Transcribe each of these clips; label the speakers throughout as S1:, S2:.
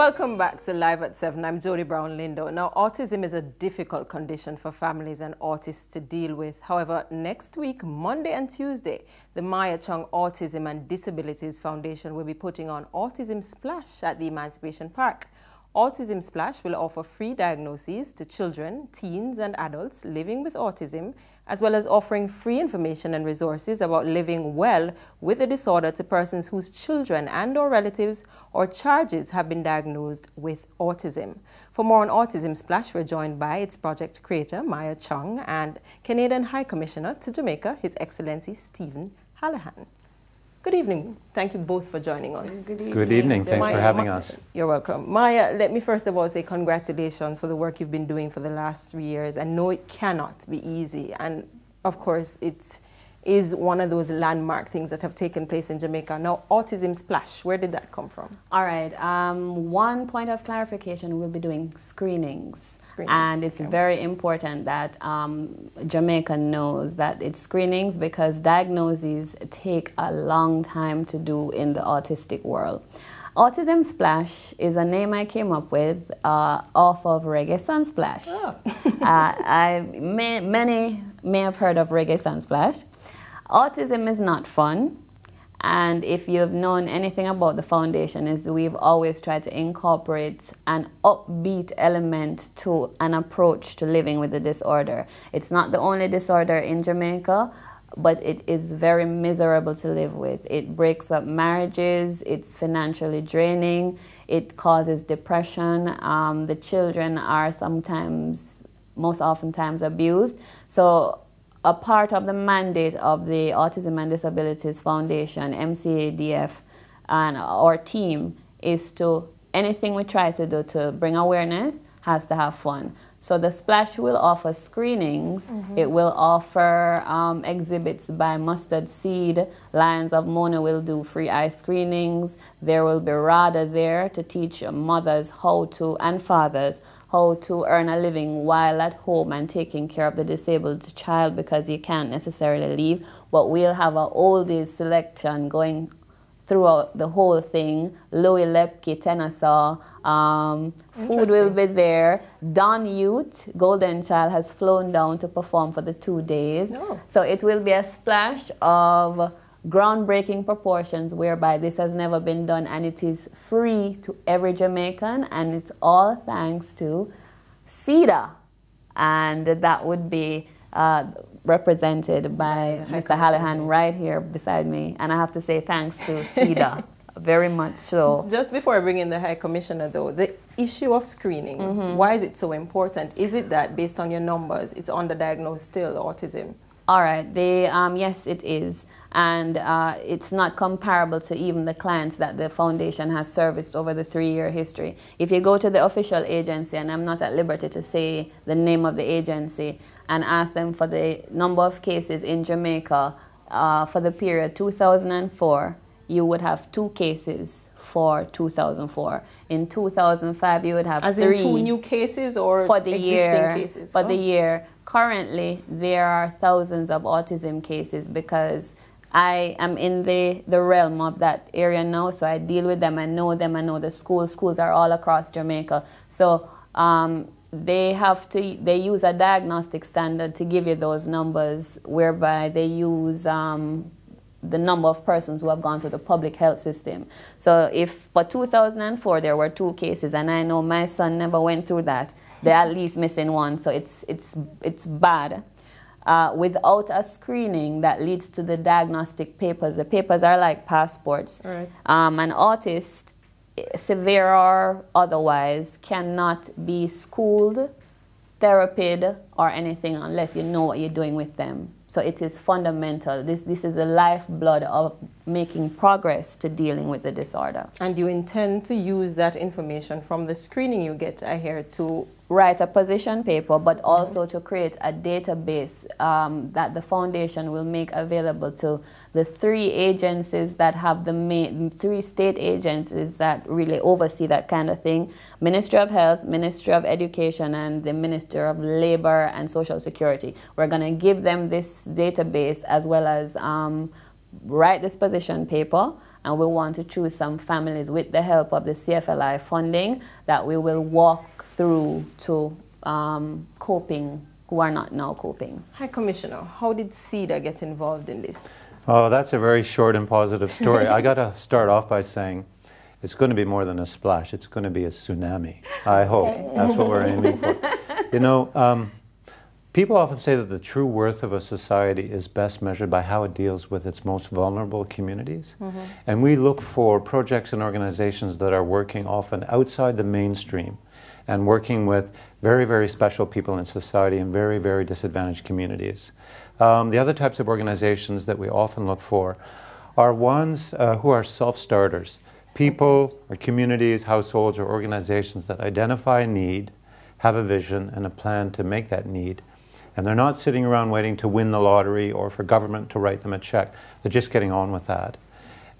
S1: Welcome back to Live at 7. I'm Jodi Brown Lindo. Now, autism is a difficult condition for families and artists to deal with. However, next week, Monday and Tuesday, the Maia, Chung Autism and Disabilities Foundation will be putting on Autism Splash at the Emancipation Park. Autism Splash will offer free diagnoses to children, teens and adults living with autism, as well as offering free information and resources about living well with the disorder to persons whose children and/or relatives or charges have been diagnosed with autism. For more on Autism Splash, we're joined by its project creator, Maia Chung, and Canadian High Commissioner to Jamaica, His Excellency Stephen Hallihan. Good evening. Thank you both for joining us.
S2: Good evening. Thanks for having us.
S1: You're welcome. Maia, let me first of all say congratulations for the work you've been doing for the last 3 years. I know it cannot be easy. And of course, it is one of those landmark things that have taken place in Jamaica. Now, Autism Splash, where did that come from?
S3: All right. One point of clarification, we'll be doing screenings. And it's very important that Jamaica knows that it's screenings because diagnoses take a long time to do in the autistic world. Autism Splash is a name I came up with off of Reggae Sunsplash. Oh. Many may have heard of Reggae Sunsplash. Autism is not fun, and if you've known anything about the foundation, is we've always tried to incorporate an upbeat element to an approach to living with the disorder. It's not the only disorder in Jamaica, but it is very miserable to live with. It breaks up marriages, it's financially draining, it causes depression, the children are most oftentimes abused. So a part of the mandate of the Autism and Disabilities Foundation, MCADF, and our team is to, anything we try to do to bring awareness has to have fun. So the Splash will offer screenings. It will offer exhibits by Mustard Seed. Lions of Mona will do free eye screenings. There will be RADA there to teach mothers and fathers how to earn a living while at home and taking care of the disabled child because you can't necessarily leave. But we'll have an oldies selection going throughout the whole thing. Louis Lepke, Tenasaw, food will be there. Don Youth, Golden Child, has flown down to perform for the 2 days. Oh. So it will be a splash of groundbreaking proportions whereby this has never been done, and it is free to every Jamaican, and it's all thanks to CEDA, and that would be represented by Mr. Hallihan right here beside me, and I have to say thanks to CEDA, very much so.
S1: Just before I bring in the High Commissioner though, the issue of screening, why is it so important? Is it that based on your numbers, it's underdiagnosed still, autism?
S3: All right, yes, it is. And it's not comparable to even the clients that the foundation has serviced over the 3-year history. If you go to the official agency, and I'm not at liberty to say the name of the agency, and ask them for the number of cases in Jamaica for the period 2004, you would have 2 cases for 2004. In 2005, you would have 3.
S1: As in 2 new cases or
S3: for the
S1: existing cases?
S3: For the year. Currently, there are thousands of autism cases because I am in the realm of that area now, so I deal with them, I know the schools. Schools are all across Jamaica. So they use a diagnostic standard to give you those numbers, whereby they use the number of persons who have gone through the public health system. So if for 2004 there were 2 cases, and I know my son never went through that, they're at least missing 1, so it's bad. Without a screening that leads to the diagnostic papers, the papers are like passports.
S1: Right.
S3: An autist, severe or otherwise, cannot be schooled, therapied, or anything unless you know what you're doing with them. So it is fundamental. This is the lifeblood of making progress to dealing with the disorder.
S1: And you intend to use that information from the screening you get, I hear, to
S3: write a position paper, but also to create a database that the foundation will make available to the 3 agencies that have the 3 state agencies that really oversee that kind of thing: Ministry of Health, Ministry of Education, and the Ministry of Labor and Social Security. We're going to give them this database as well as write this position paper, and we want to choose some families with the help of the CFLI funding that we will walk through to coping, who are not now coping.
S1: Hi, Commissioner. How did CEDA get involved in this?
S2: Oh, that's a very short and positive story. I got to start off by saying it's going to be more than a splash. It's going to be a tsunami, I hope. That's what we're aiming for. You know, people often say that the true worth of a society is best measured by how it deals with its most vulnerable communities. And we look for projects and organizations that are working often outside the mainstream and working with very, very special people in society in very, very disadvantaged communities. The other types of organizations that we often look for are ones who are self-starters. People or communities, households, or organizations that identify a need, have a vision and a plan to make that need. And they're not sitting around waiting to win the lottery or for government to write them a check. They're just getting on with that.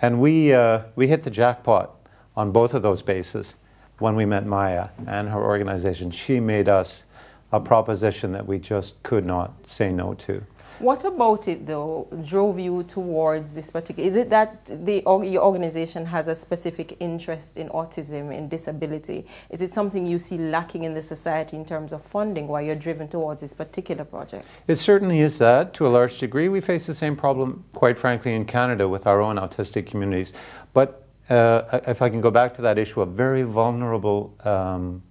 S2: And we hit the jackpot on both of those bases when we met Maia and her organization. She made us a proposition that we just could not say no to.
S1: What about it, though, drove you towards this particular? Is it that your organization has a specific interest in autism, in disability? Is it something you see lacking in the society in terms of funding, why you're driven towards this particular project?
S2: It certainly is that, to a large degree. We face the same problem, quite frankly, in Canada with our own autistic communities. But if I can go back to that issue of very vulnerable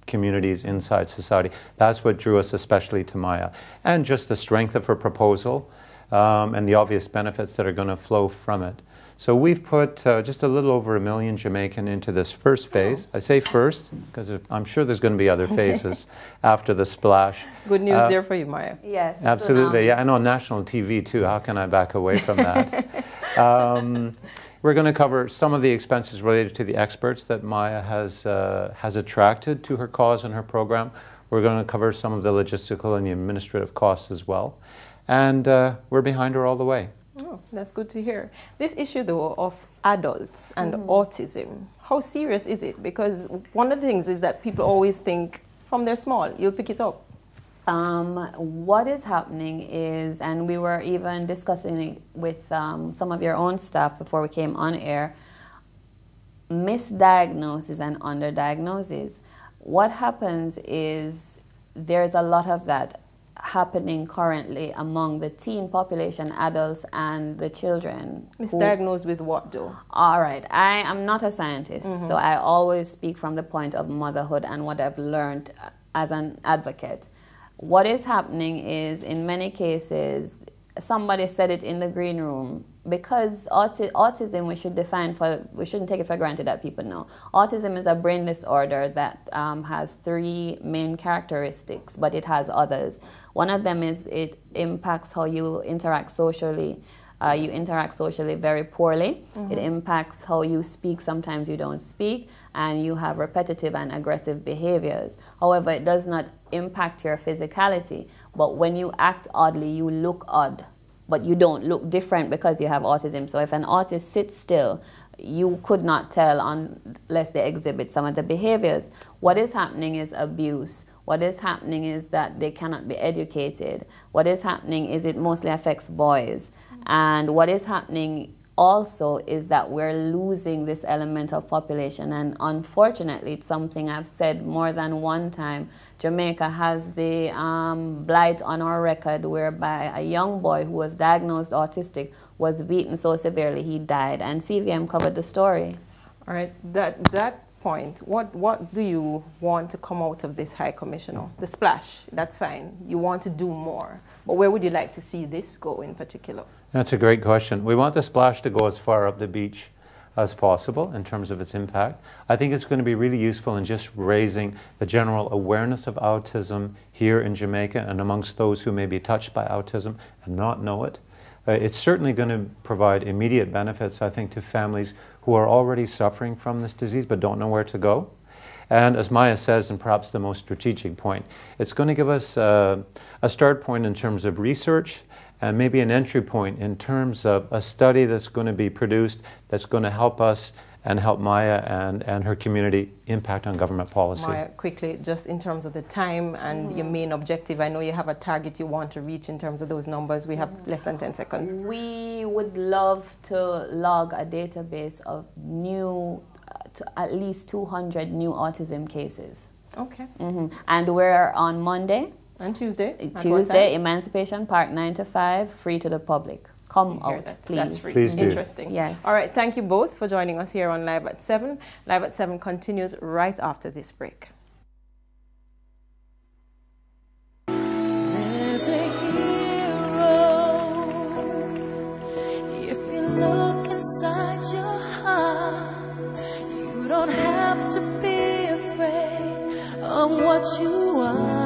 S2: communities inside society, that's what drew us especially to Maia. And just the strength of her proposal and the obvious benefits that are going to flow from it. So we've put just a little over 1 million Jamaican into this first phase. I say first because I'm sure there's going to be other phases after the splash.
S1: Good news there for you, Maia.
S3: Yes.
S2: Absolutely. Yeah, and on national TV too. How can I back away from that? We're going to cover some of the expenses related to the experts that Maia has attracted to her cause and her program. We're going to cover some of the logistical and the administrative costs as well. And we're behind her all the way.
S1: Oh, that's good to hear. This issue, though, of adults and autism, how serious is it? Because one of the things is that people always think from they're small, you'll pick it up.
S3: What is happening is, and we were even discussing it with some of your own staff before we came on air, misdiagnosis and underdiagnosis. What happens is there's a lot of that happening currently among the teen population, adults and the children.
S1: Misdiagnosed with what, though?
S3: All right. I am not a scientist, so I always speak from the point of motherhood and what I've learned as an advocate. What is happening is, in many cases, somebody said it in the green room, because autism we shouldn't take it for granted that people know. Autism is a brain disorder that has 3 main characteristics, but it has others. One of them is it impacts how you interact socially. You interact socially very poorly. It impacts how you speak. Sometimes you don't speak, and you have repetitive and aggressive behaviors. However, it does not impact your physicality. But when you act oddly, you look odd, but you don't look different because you have autism. So if an autist sits still, you could not tell unless they exhibit some of the behaviors. What is happening is abuse. What is happening is that they cannot be educated. What is happening is it mostly affects boys. And what is happening also is that we're losing this element of population. And unfortunately, it's something I've said more than one time. Jamaica has the blight on our record whereby a young boy who was diagnosed autistic was beaten so severely he died. And CVM covered the story.
S1: All right, that point, what do you want to come out of this, High Commissioner? The splash, that's fine. You want to do more. But where would you like to see this go in particular?
S2: That's a great question. We want the splash to go as far up the beach as possible in terms of its impact. I think it's going to be really useful in just raising the general awareness of autism here in Jamaica and amongst those who may be touched by autism and not know it. It's certainly going to provide immediate benefits, I think, to families who are already suffering from this disease but don't know where to go. And as Maia says, and perhaps the most strategic point, it's going to give us a start point in terms of research and maybe an entry point in terms of a study that's going to be produced that's going to help us and help Maia and her community impact on government policy.
S1: Maia, quickly, just in terms of the time and your main objective, I know you have a target you want to reach in terms of those numbers. We have less than 10 seconds.
S3: We would love to log a database of at least 200 new autism cases.
S1: Okay.
S3: And we're on Monday.
S1: And Tuesday?
S3: Tuesday, Emancipation Park, 9 to 5, free to the public. Come out, please.
S1: That's free.
S2: Please do.
S1: Interesting.
S3: Yes.
S1: All right, thank you both for joining us here on Live at 7. Live at 7 continues right after this break.
S4: There's a hero. If you look inside your heart, you don't have to be afraid of what you are.